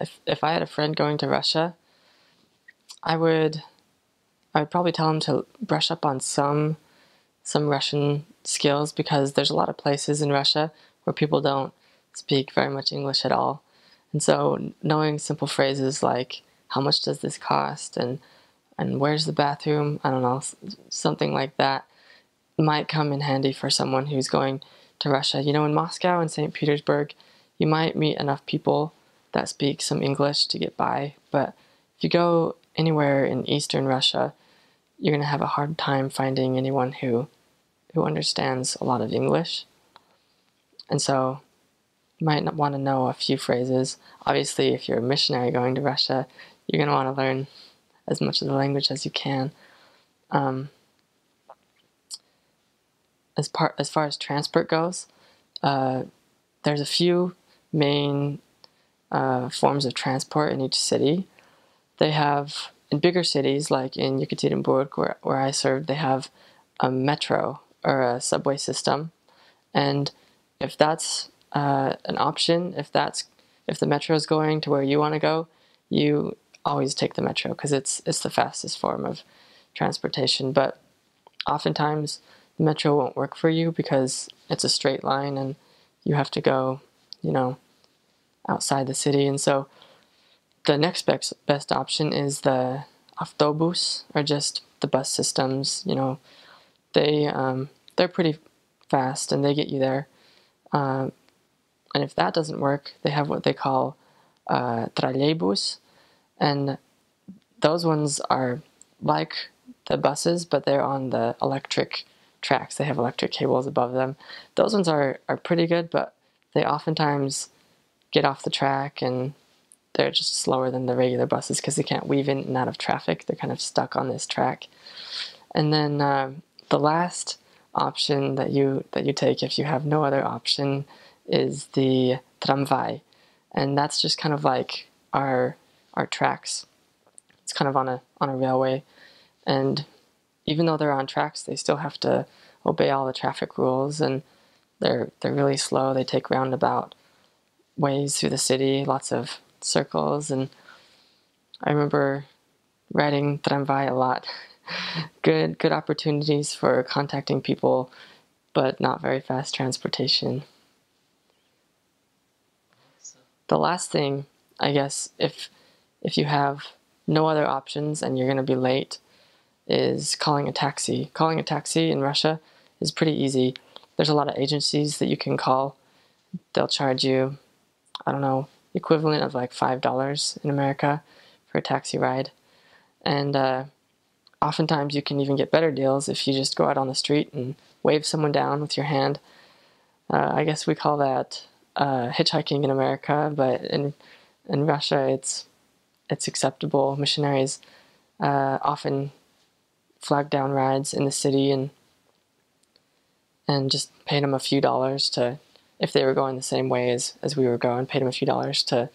if I had a friend going to Russia, I would I would probably tell him to brush up on some Russian skills because there's a lot of places in Russia where people don't speak very much English at all. And so knowing simple phrases like how much does this cost and where's the bathroom, I don't know, something like that might come in handy for someone who's going to Russia. You know, in Moscow and St. Petersburg, you might meet enough people that speak some English to get by, but if you go anywhere in Eastern Russia, you're going to have a hard time finding anyone who understands a lot of English. And so you might want to know a few phrases. Obviously, if you're a missionary going to Russia, you're going to want to learn as much of the language as you can. Um, as far as transport goes, there's a few main forms of transport in each city. They have, in bigger cities like in Yekaterinburg, where I served, they have a metro or a subway system. And if that's an option, if the metro is going to where you want to go, you always take the metro because it's the fastest form of transportation. But oftentimes the metro won't work for you because it's a straight line and you have to go, you know, outside the city. And so the next best option is the Avtobus, or just the bus systems. You know, they're pretty fast and they get you there. And if that doesn't work, they have what they call trolleybus, and those ones are like the buses, but they're on the electric tracks. They have electric cables above them. Those ones are pretty good, but they oftentimes get off the track and they're just slower than the regular buses because they can't weave in and out of traffic. They're kind of stuck on this track. And then the last option that you take if you have no other option is the tramvai, and that's just kind of like our tracks. It's kind of on a railway, and even though they're on tracks, they still have to obey all the traffic rules, and they're really slow. They take roundabout ways through the city, lots of circles, and I remember riding tramvai a lot. Good opportunities for contacting people, but not very fast transportation. The last thing, I guess, if you have no other options and you're going to be late, is calling a taxi. Calling a taxi in Russia is pretty easy. There's a lot of agencies that you can call. They'll charge you, I don't know, equivalent of like $5 in America for a taxi ride. And oftentimes you can even get better deals if you just go out on the street and wave someone down with your hand. I guess we call that hitchhiking in America, but in Russia it's acceptable. Missionaries often flag down rides in the city and just paid them a few dollars to, if they were going the same way as we were going, paid them a few dollars to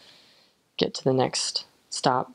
get to the next stop.